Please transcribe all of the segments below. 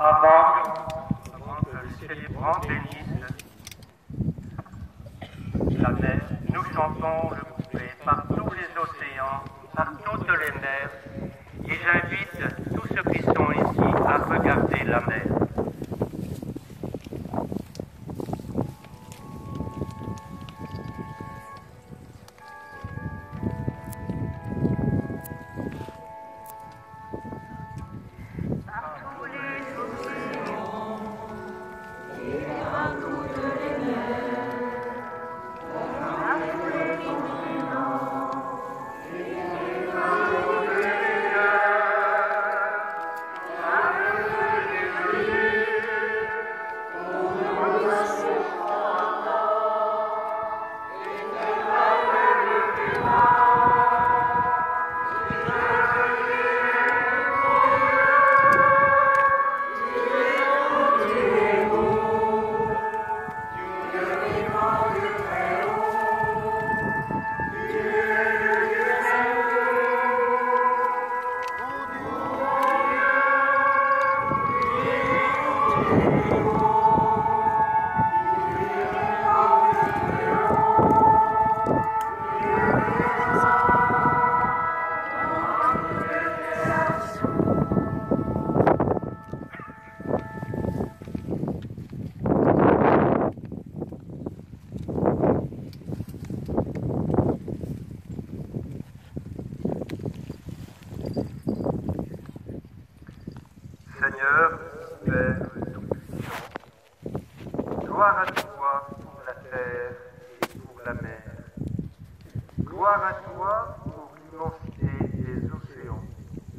Avant que le célébrant bénisse la mer, nous chantons le couplet par tous les océans, par toutes les mers, et j'invite tous ceux qui sont ici à regarder la mer. Amen.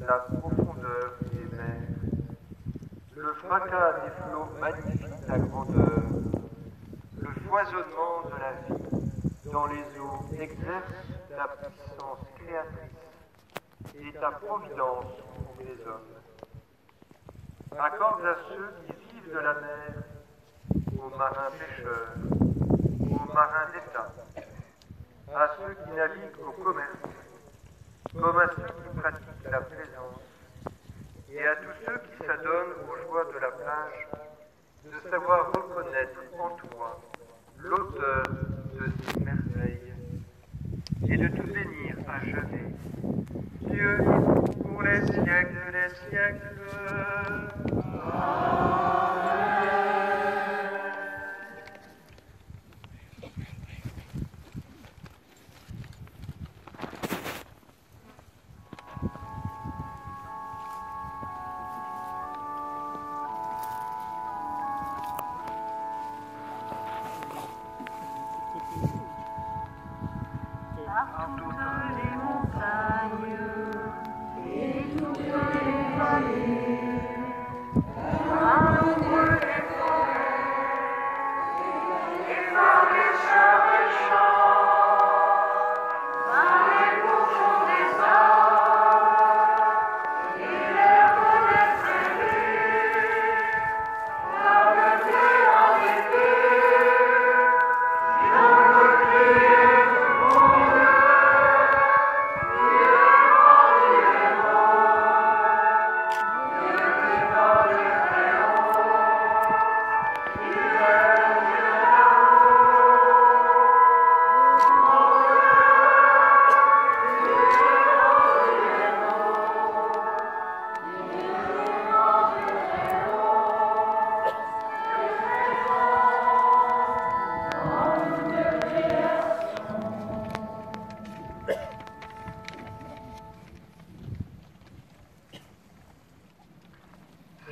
la profondeur des mers. Le fracas des flots magnifie ta grandeur. Le foisonnement de la vie dans les eaux exerce ta puissance créatrice et ta providence pour les hommes. Accorde à ceux qui vivent de la mer, aux marins pêcheurs, aux marins d'État, à ceux qui naviguent au commerce, comme à ceux qui pratiquent la plaisance, et à tous ceux qui s'adonnent aux joies de la plage, de savoir reconnaître en toi l'auteur de ces merveilles, et de te bénir à jamais. Dieu, pour les siècles des siècles.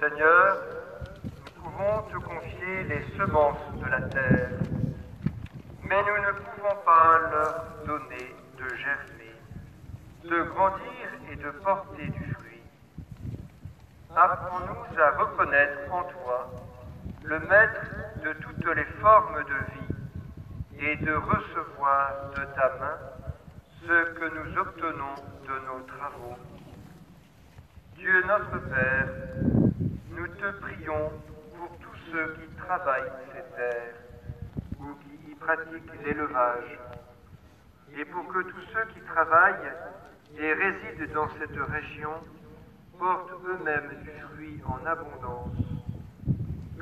Seigneur, nous pouvons te confier les semences de la terre, mais nous ne pouvons pas leur donner de germer, de grandir et de porter du fruit. Apprends-nous à reconnaître en toi le maître de toutes les formes de vie et de recevoir de ta main ce que nous obtenons de nos travaux. Dieu notre Père, nous te prions pour tous ceux qui travaillent ces terres ou qui y pratiquent l'élevage, et pour que tous ceux qui travaillent et résident dans cette région portent eux-mêmes du fruit en abondance,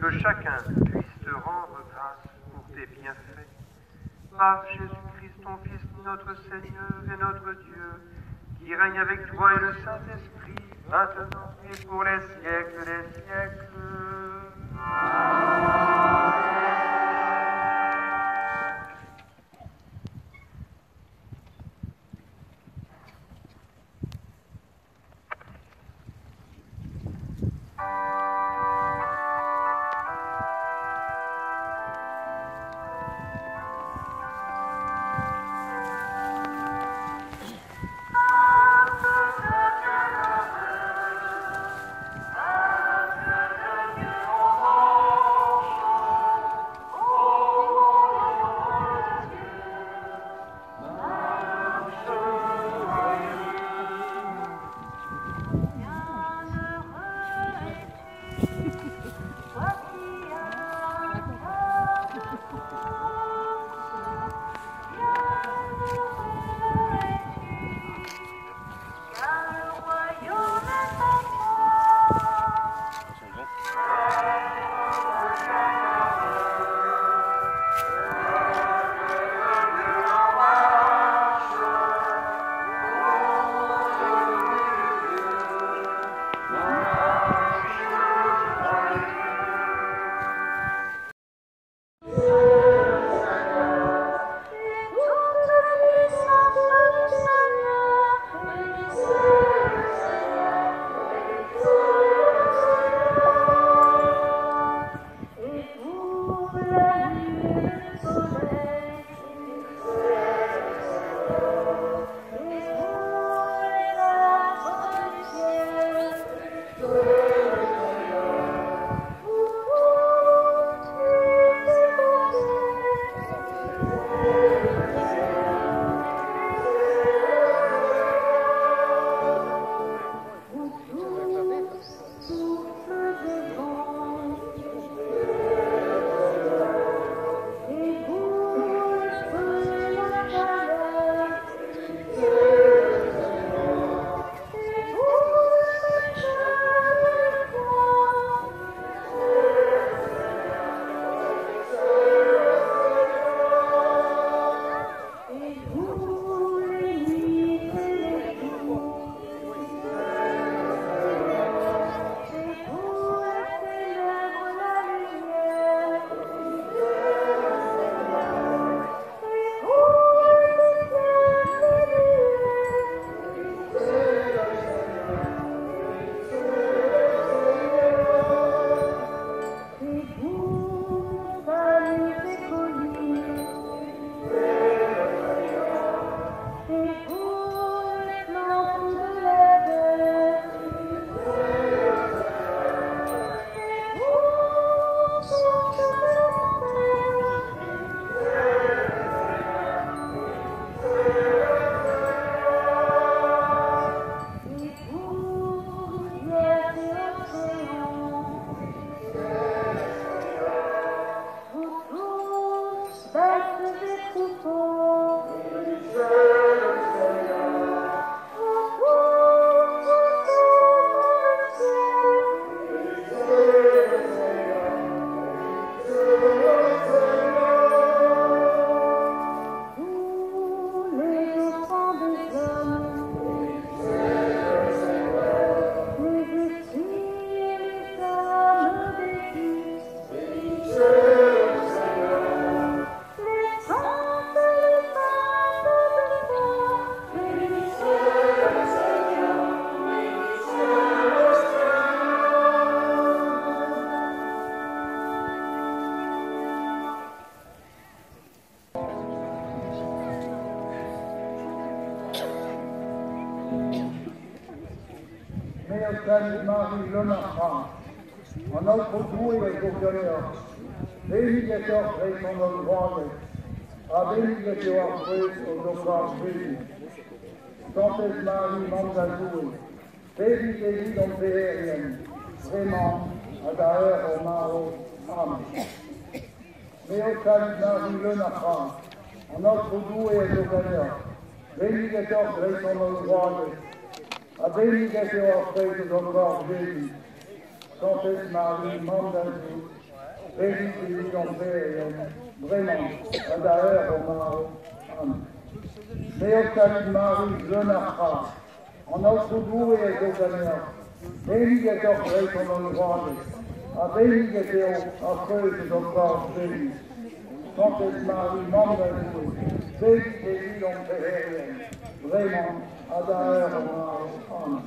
que chacun puisse te rendre grâce pour tes bienfaits. Par Jésus-Christ, ton Fils, notre Seigneur et notre Dieu, qui règne avec toi et le Saint-Esprit, maintenant et pour les siècles des siècles. Sainte Marie, le Marchand, en notre goût et gouverneur, bénédicateur très son droit, à bénédicateur très au docteur Jésus. Sainte Marie, Mandazou, bénédicez dans Périen, vraiment, à d'ailleurs au Maro, Amen. Sainte Marie, le Marchand, en notre goût et gouverneur, bénédicateur très son droit, à bénédicateur très au docteur Jésus. Sainte Marie, Mandazou, bénédicez dans Périen, vraiment, à d'ailleurs au Maro, Amen. Sainte Marie, le Marchand, en notre goût et gouverneur, bénédicateur très son droit, à bénédicateur après le docteur Jésus. Sainte Marie, Mandazou, bénédicez dans Périen, vraiment, à d'ailleurs au Maro, Amen.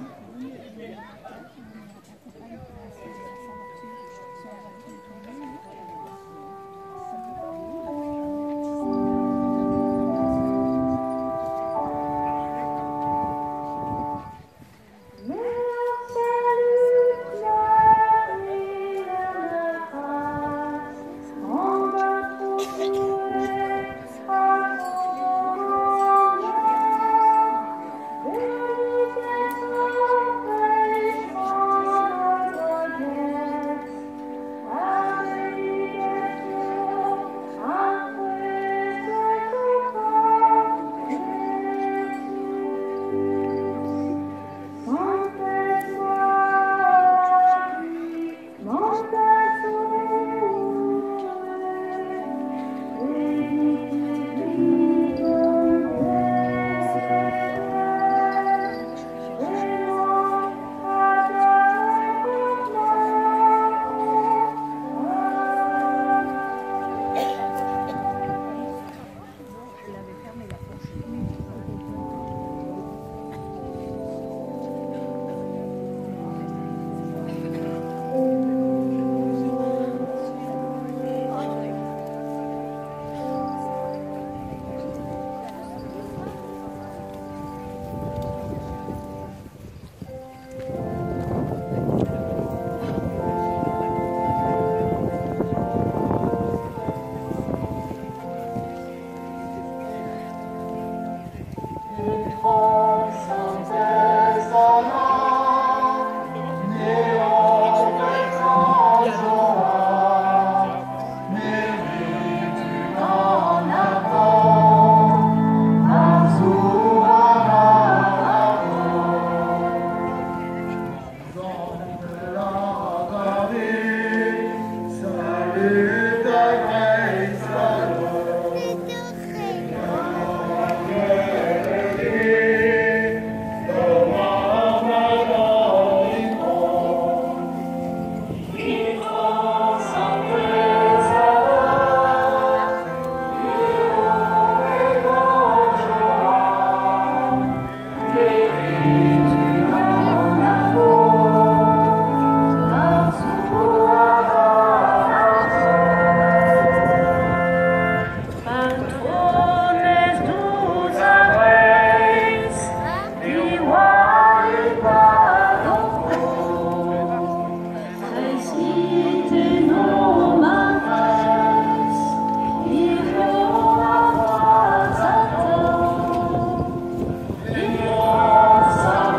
Sa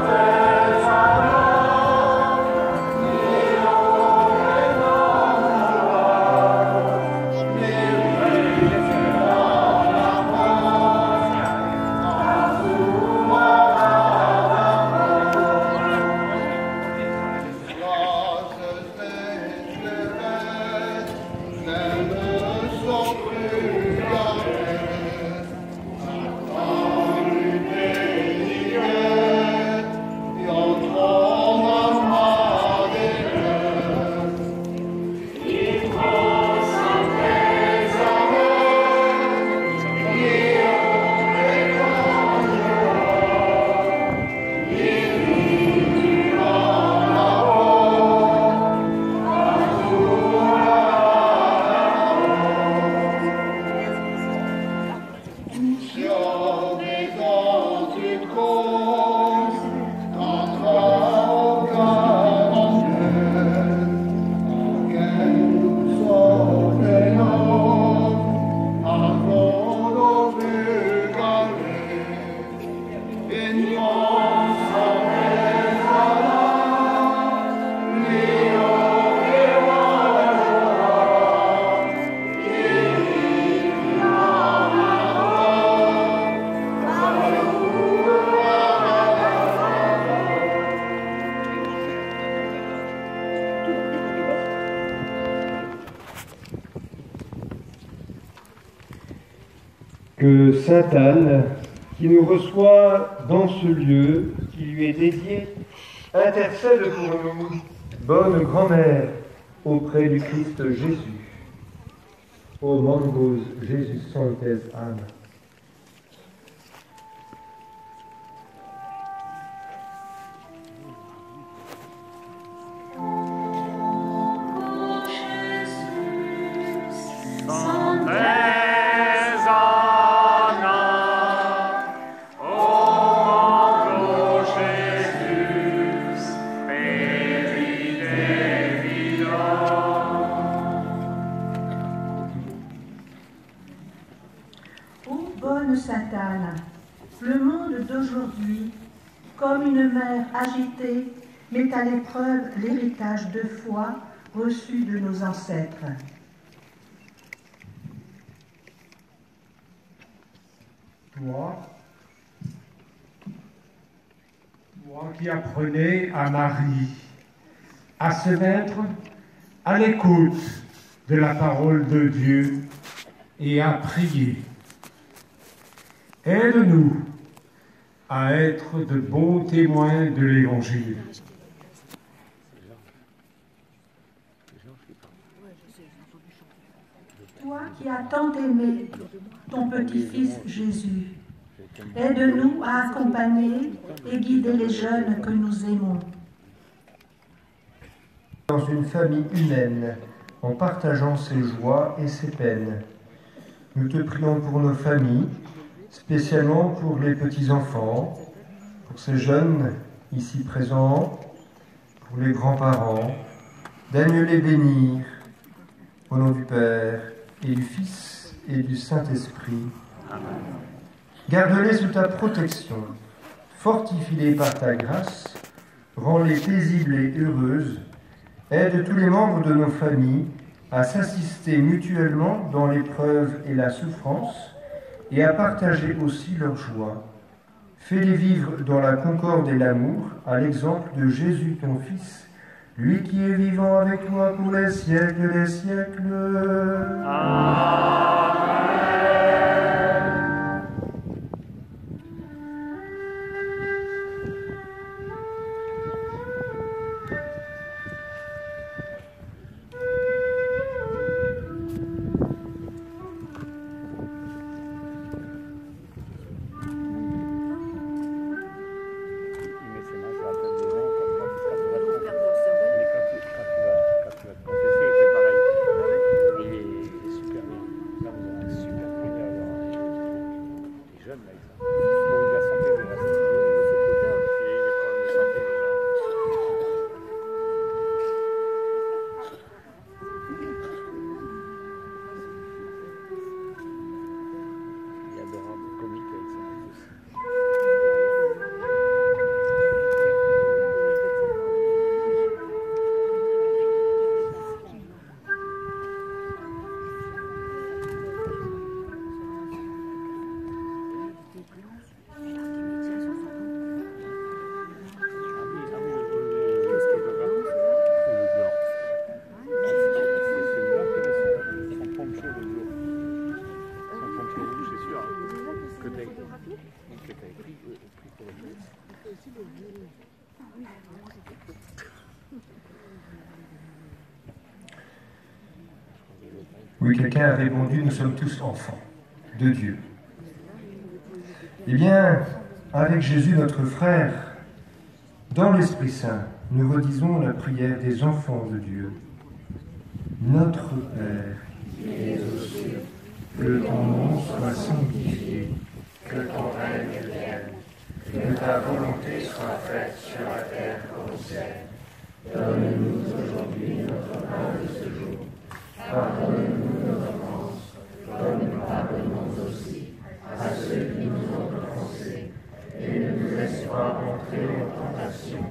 que Sainte Anne, qui nous reçoit dans ce lieu qui lui est dédié, intercède pour nous, bonne grand-mère, auprès du Christ Jésus. Ô Mangos Jésus Sanctes Anne. Sainte Anne, le monde d'aujourd'hui, comme une mer agitée, met à l'épreuve l'héritage de foi reçu de nos ancêtres. Toi qui apprenais à Marie à se mettre à l'écoute de la parole de Dieu et à prier. Aide-nous à être de bons témoins de l'Évangile. Toi qui as tant aimé ton petit-fils Jésus, aide-nous à accompagner et guider les jeunes que nous aimons. Dans une famille humaine, en partageant ses joies et ses peines. Nous te prions pour nos familles, spécialement pour les petits-enfants, pour ces jeunes ici présents, pour les grands-parents. Daigne les bénir, au nom du Père, et du Fils, et du Saint-Esprit. Garde-les sous ta protection, fortifie-les par ta grâce, rends-les paisibles et heureuses, aide tous les membres de nos familles à s'assister mutuellement dans l'épreuve et la souffrance, et à partager aussi leur joie. Fais-les vivre dans la concorde et l'amour, à l'exemple de Jésus ton Fils, lui qui est vivant avec toi pour les siècles des siècles. Amen. Oui, quelqu'un a répondu, nous sommes tous enfants de Dieu. Eh bien, avec Jésus, notre frère, dans l'Esprit Saint, nous redisons la prière des enfants de Dieu. Notre Père, qui es aux cieux, que ton nom soit sanctifié, que ton règne vienne, que ta volonté soit faite sur la terre comme au ciel. Donne-nous aujourd'hui notre pain de ce jour. Pardonne-nous nos offenses, comme nous pardonnons aussi à ceux qui nous ont offensés. Et ne nous laisse pas entrer en tentation,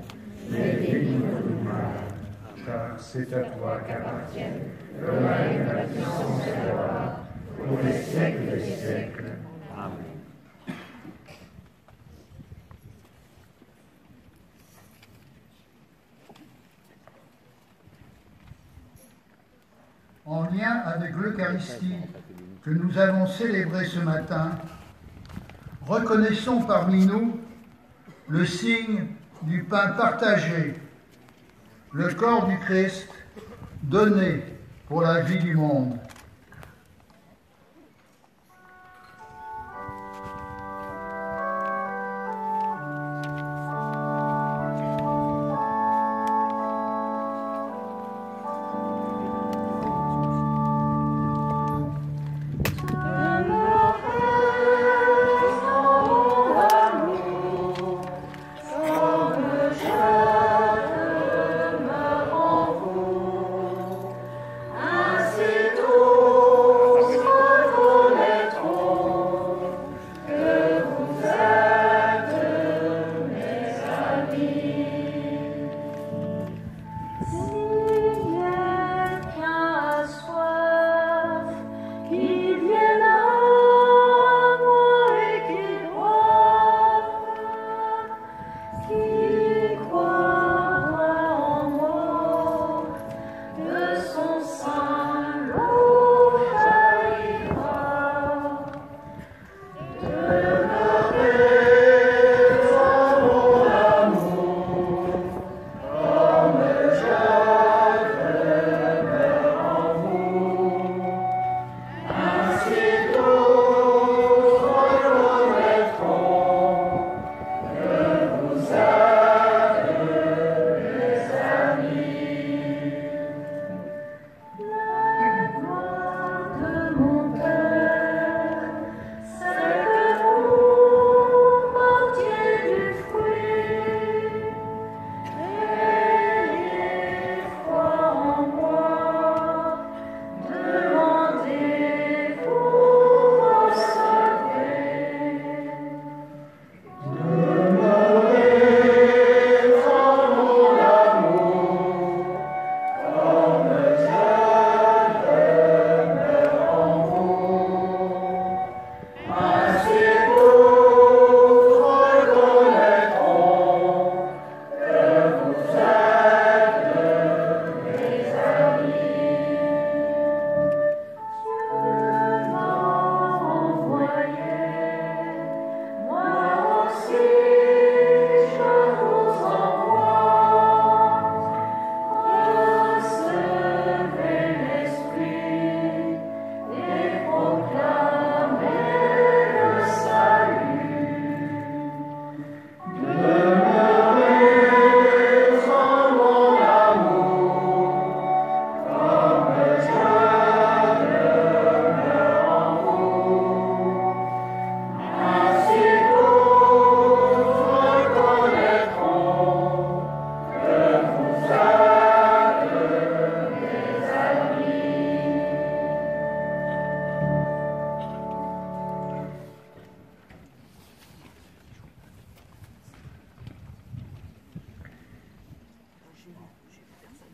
mais délivre-nous du mal. Car c'est à toi qu'appartiennent le règne, la puissance et la gloire, pour les siècles des siècles. Amen. En lien avec l'Eucharistie, que nous allons célébrer ce matin, reconnaissons parmi nous le signe du pain partagé, le corps du Christ donné pour la vie du monde.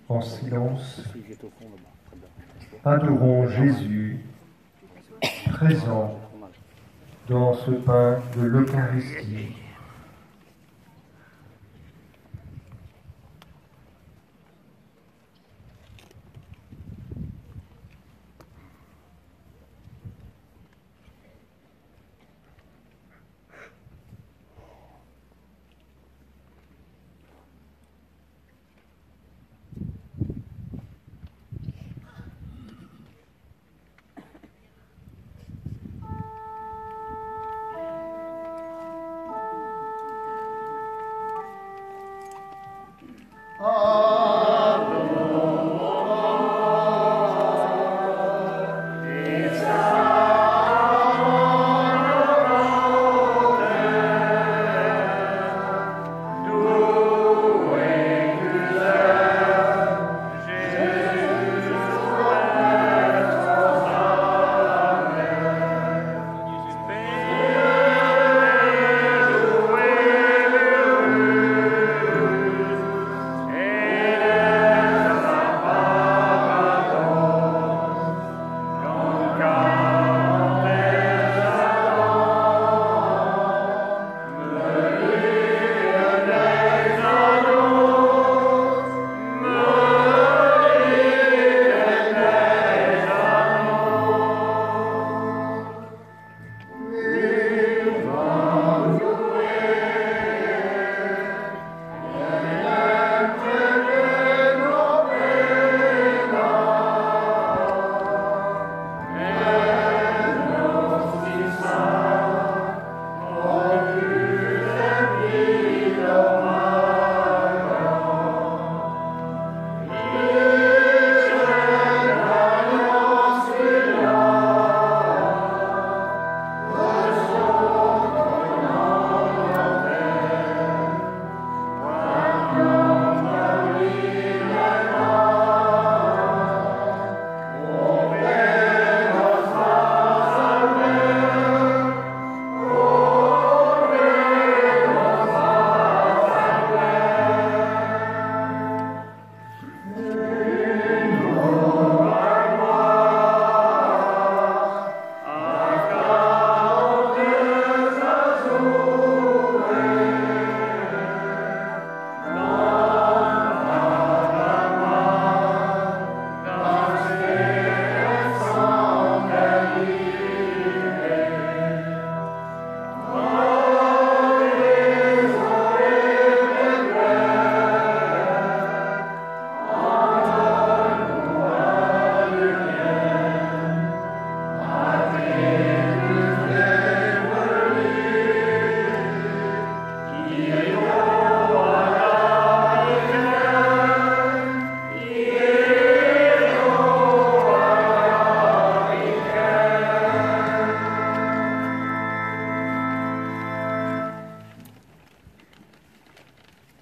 En silence, adorons Jésus, présent dans ce pain de l'Eucharistie. Hey!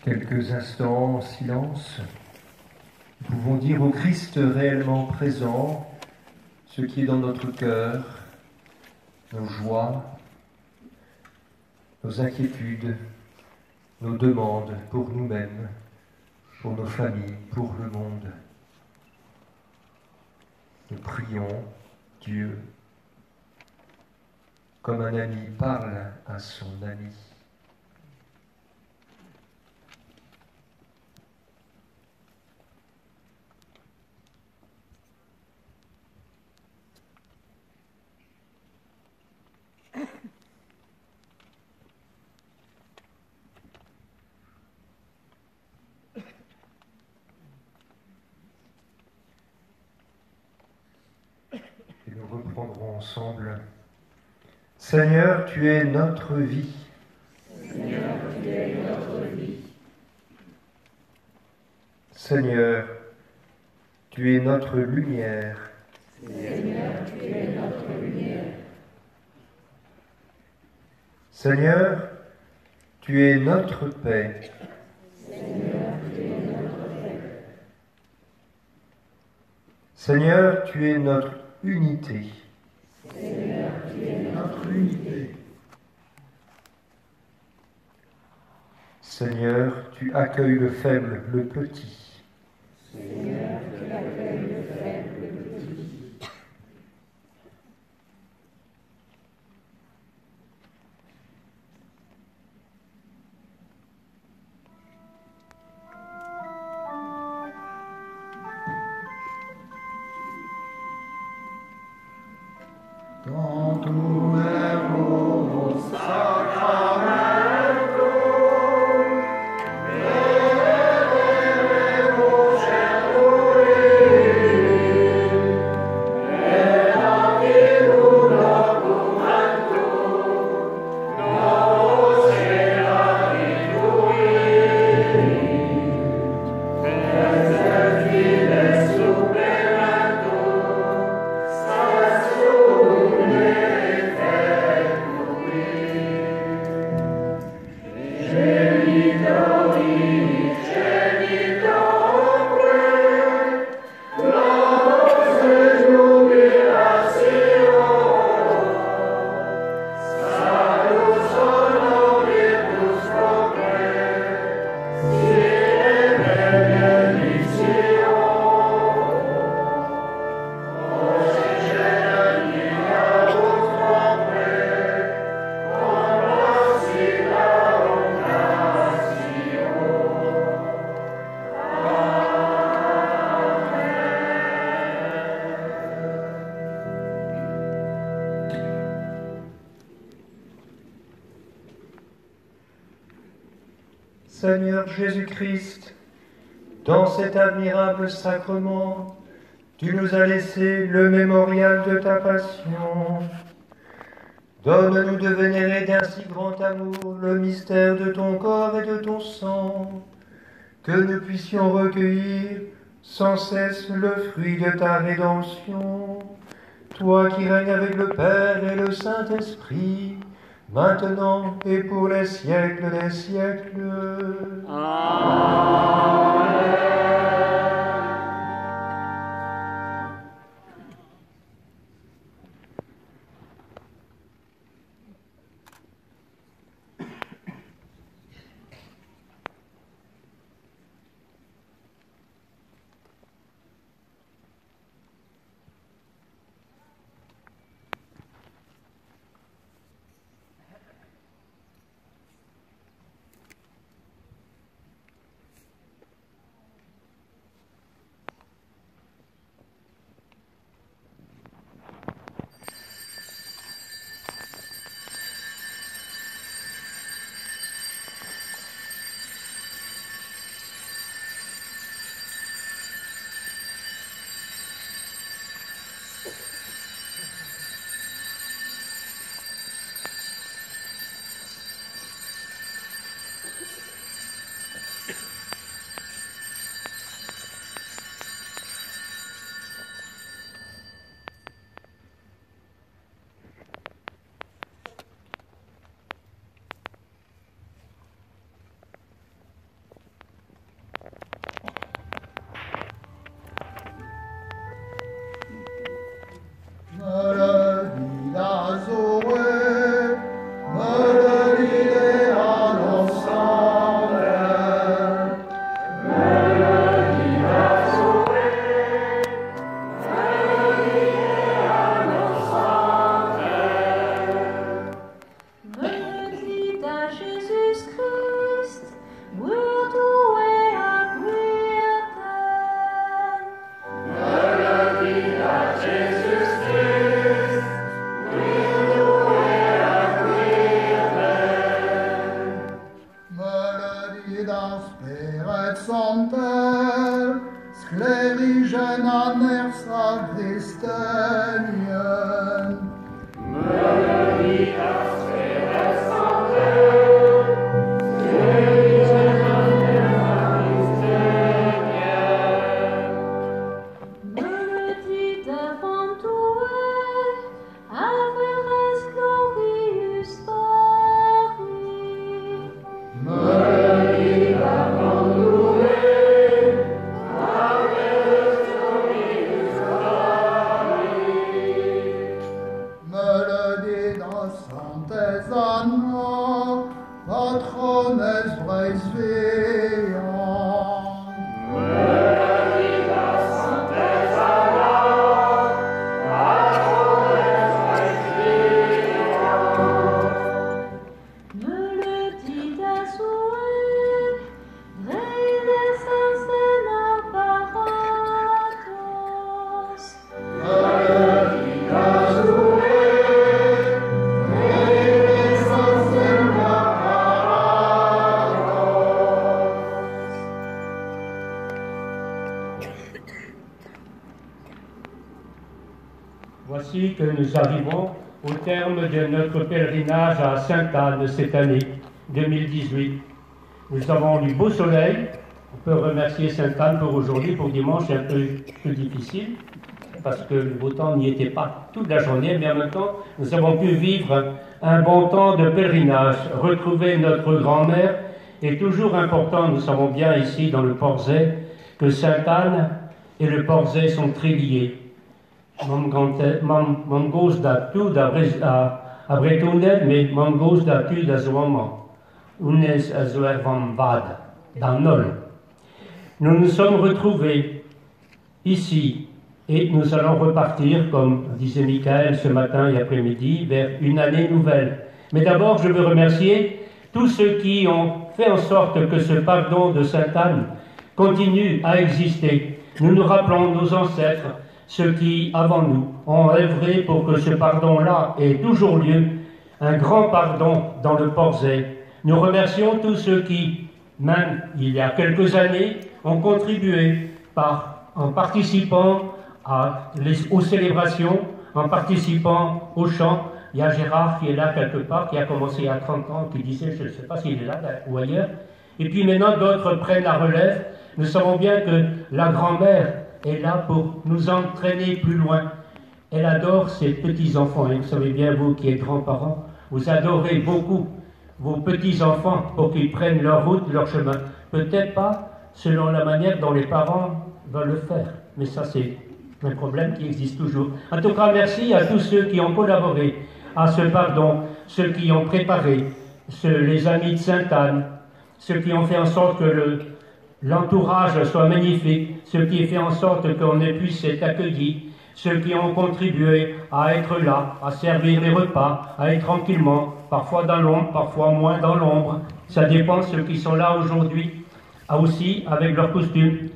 Quelques instants en silence, nous pouvons dire au Christ réellement présent ce qui est dans notre cœur, nos joies, nos inquiétudes, nos demandes pour nous-mêmes, pour nos familles, pour le monde. Nous prions Dieu comme un ami parle à son ami. Et nous reprendrons ensemble. Seigneur, tu es notre vie. Seigneur, tu es notre vie. Seigneur, tu es notre lumière. Seigneur, tu es notre lumière. Seigneur, tu es notre paix. Seigneur, tu es notre paix. Seigneur, tu es notre unité. Seigneur, tu es notre unité. Seigneur, tu accueilles le faible, le petit. Seigneur, tu accueilles le faible, le petit. Dans tous les mots sacramentaux, Seigneur Jésus-Christ, dans cet admirable sacrement, tu nous as laissé le mémorial de ta passion. Donne-nous de vénérer d'un si grand amour le mystère de ton corps et de ton sang, que nous puissions recueillir sans cesse le fruit de ta rédemption, toi qui règnes avec le Père et le Saint-Esprit, maintenant et pour les siècles des siècles. Amen. Spiridas per et Sancter, sclerigen aner sacristenien. Spiridas per et Sancter, sclerigen aner sacristenien. Benedit avantue, averes glorius Pari. Benedit avantue, averes glorius Pari. Benedit a sanctes anno, patrones praeseant. Benedit a sanctes anno, patrones praeseant. Benedit a sue, reides ascenar paratos. Benedit a sue, reides ascenar paratos. Voici que nous arrivons au terme de notre pèlerinage à Sainte-Anne cette année 2018. Nous avons du beau soleil. On peut remercier Sainte-Anne pour aujourd'hui, pour dimanche, un peu plus difficile, parce que le beau temps n'y était pas toute la journée, mais en même temps, nous avons pu vivre un bon temps de pèlerinage, retrouver notre grand-mère. est toujours important. Nous savons bien ici dans le Porzay que Sainte-Anne et le Porzay sont très liés. Mam goes d'atud a Bretonel, mais mam goes d'atud a Zoama. Unes a Zoervan Vad, dans Nol. Nous nous sommes retrouvés ici et nous allons repartir, comme disait Michael ce matin et après-midi, vers une année nouvelle. Mais d'abord, je veux remercier tous ceux qui ont fait en sorte que ce pardon de Sainte-Anne continue à exister. Nous nous rappelons nos ancêtres, ceux qui, avant nous, ont œuvré pour que ce pardon-là ait toujours lieu, un grand pardon dans le Porzay. Nous remercions tous ceux qui, même il y a quelques années, ont contribué en participant aux célébrations, en participant aux chants. Il y a Gérard qui est là quelque part, qui a commencé il y a 30 ans, qui disait, je ne sais pas s'il est là ou ailleurs. Et puis maintenant, d'autres prennent la relève. Nous savons bien que la grand-mère est là pour nous entraîner plus loin. Elle adore ses petits-enfants. Et vous savez bien, vous qui êtes grands-parents, vous adorez beaucoup vos petits-enfants pour qu'ils prennent leur route, leur chemin. Peut-être pas selon la manière dont les parents veulent le faire. Mais ça, c'est un problème qui existe toujours. En tout cas, merci à tous ceux qui ont collaboré à ce pardon, ceux qui ont préparé, les amis de Sainte-Anne, ceux qui ont fait en sorte que l'entourage soit magnifique, ceux qui ont fait en sorte qu'on puisse être accueillis, ceux qui ont contribué à être là, à servir les repas, à être tranquillement, parfois dans l'ombre, parfois moins dans l'ombre. Ça dépend de ceux qui sont là aujourd'hui, aussi avec leur costume.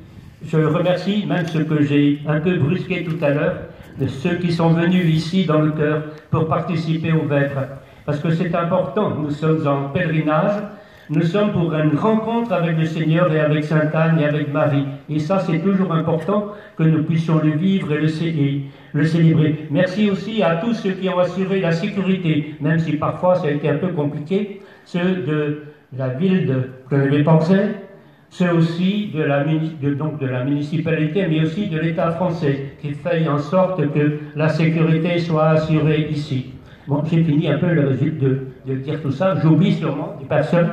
Je remercie même ceux que j'ai un peu brusqués tout à l'heure, de ceux qui sont venus ici dans le cœur pour participer aux vêpres. Parce que c'est important, nous sommes en pèlerinage, nous sommes pour une rencontre avec le Seigneur et avec Sainte-Anne et avec Marie. Et ça, c'est toujours important que nous puissions le vivre et le célébrer. Merci aussi à tous ceux qui ont assuré la sécurité, même si parfois ça a été un peu compliqué, ceux de la ville de Porzay, ceux aussi de la municipalité, mais aussi de l'État français, qui fait en sorte que la sécurité soit assurée ici. Bon, j'ai fini un peu de dire tout ça, j'oublie sûrement des personnes,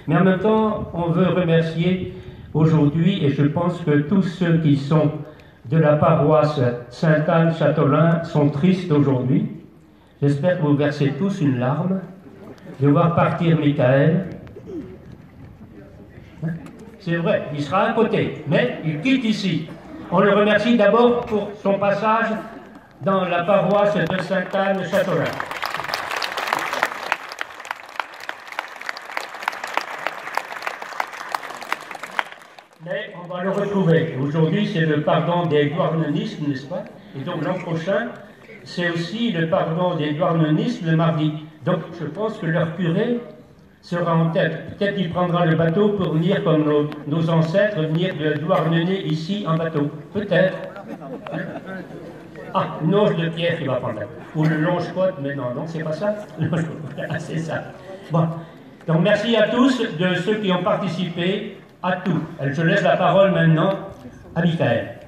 mais en même temps, on veut remercier aujourd'hui, et je pense que tous ceux qui sont de la paroisse Sainte-Anne-Châtelain sont tristes aujourd'hui. J'espère que vous versez tous une larme de voir partir Michael. C'est vrai, il sera à côté, mais il quitte ici. On le remercie d'abord pour son passage dans la paroisse de Sainte-Anne-Châtelain. Mais on va le retrouver. Aujourd'hui, c'est le pardon des douarnenistes, n'est-ce pas? Et donc l'an prochain, c'est aussi le pardon des douarnenistes le mardi. Donc je pense que leur curé sera en tête. Peut-être qu'il prendra le bateau pour venir comme nos ancêtres, venir de Douarnenez ici en bateau. Peut-être. Ah, une onge de pierre qu'il va prendre. Ou le longe-côte, mais non, c'est pas ça. C'est ça. Bon. Donc merci à tous de ceux qui ont participé à tout. Je laisse la parole maintenant à Michael.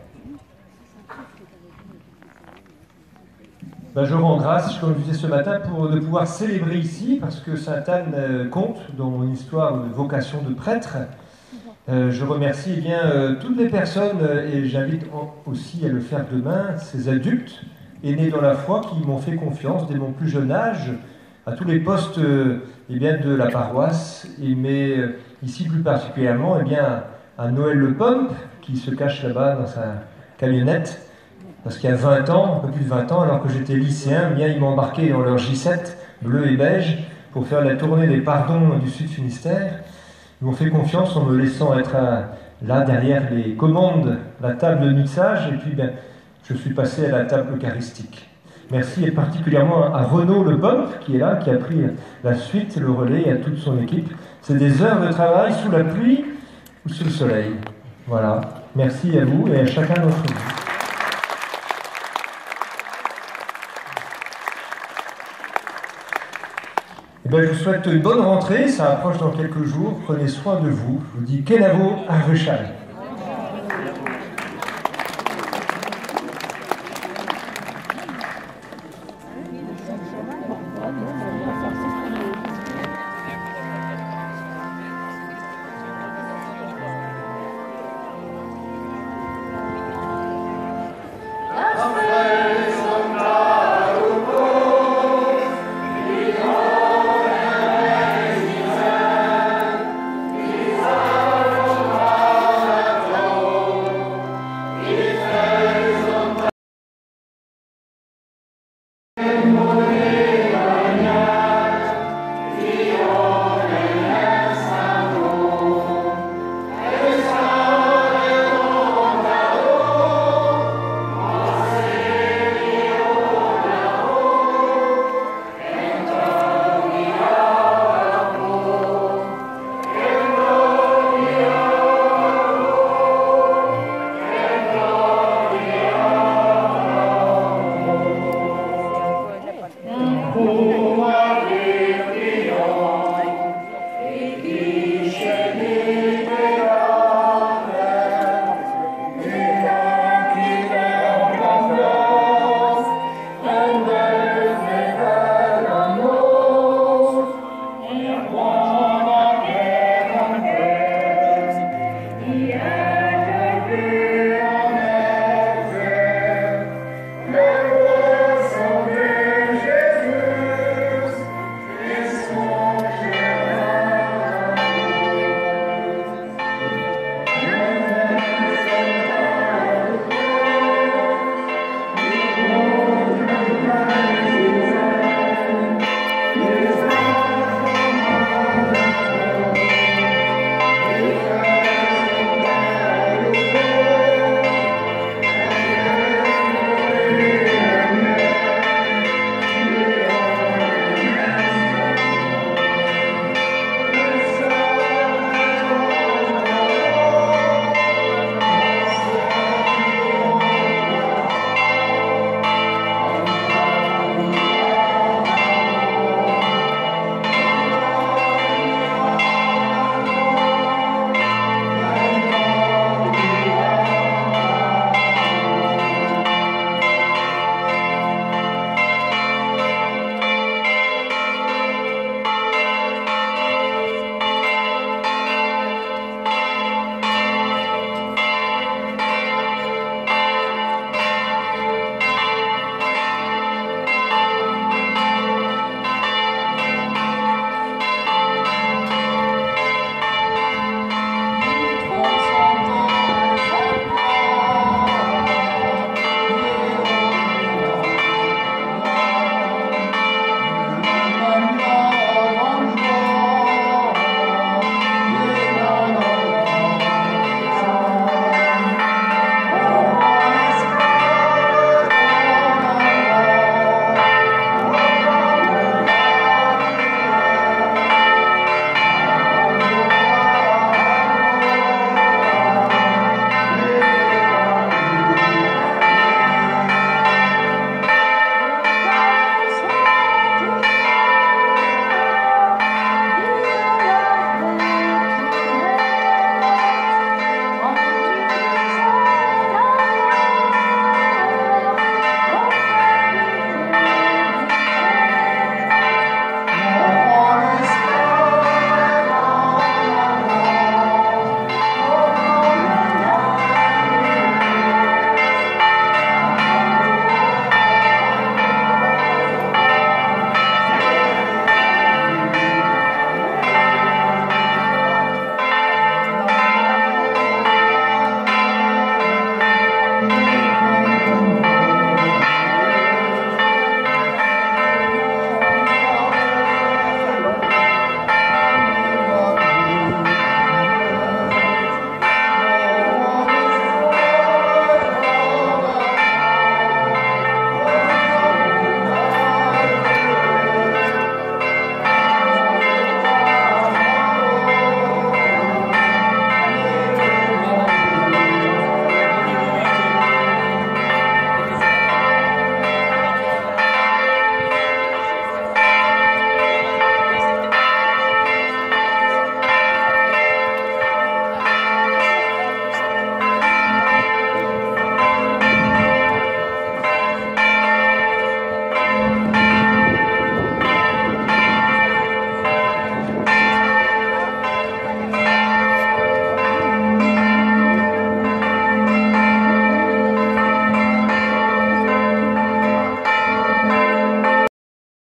Je rends grâce, comme je disais ce matin, de pouvoir célébrer ici, parce que Sainte-Anne compte dans mon histoire de vocation de prêtre. Je remercie toutes les personnes, et j'invite aussi à le faire demain, ces adultes aînés dans la foi qui m'ont fait confiance dès mon plus jeune âge, à tous les postes de la paroisse, mais ici plus particulièrement à Noël Le Pompe, qui se cache là-bas dans sa camionnette, parce qu'il y a 20 ans, un peu plus de 20 ans, alors que j'étais lycéen, ils m'ont embarqué dans leur J7 bleu et beige pour faire la tournée des pardons du Sud Finistère. Ils m'ont fait confiance en me laissant être là derrière les commandes, la table de mixage, et puis je suis passé à la table eucharistique. Merci et particulièrement à Renaud Le Pompe qui est là, qui a pris la suite, le relais, et à toute son équipe. C'est des heures de travail sous la pluie ou sous le soleil. Voilà. Merci à vous et à chacun d'entre vous. Je vous souhaite une bonne rentrée, ça approche dans quelques jours, prenez soin de vous. Je vous dis Kenavo Arvechal.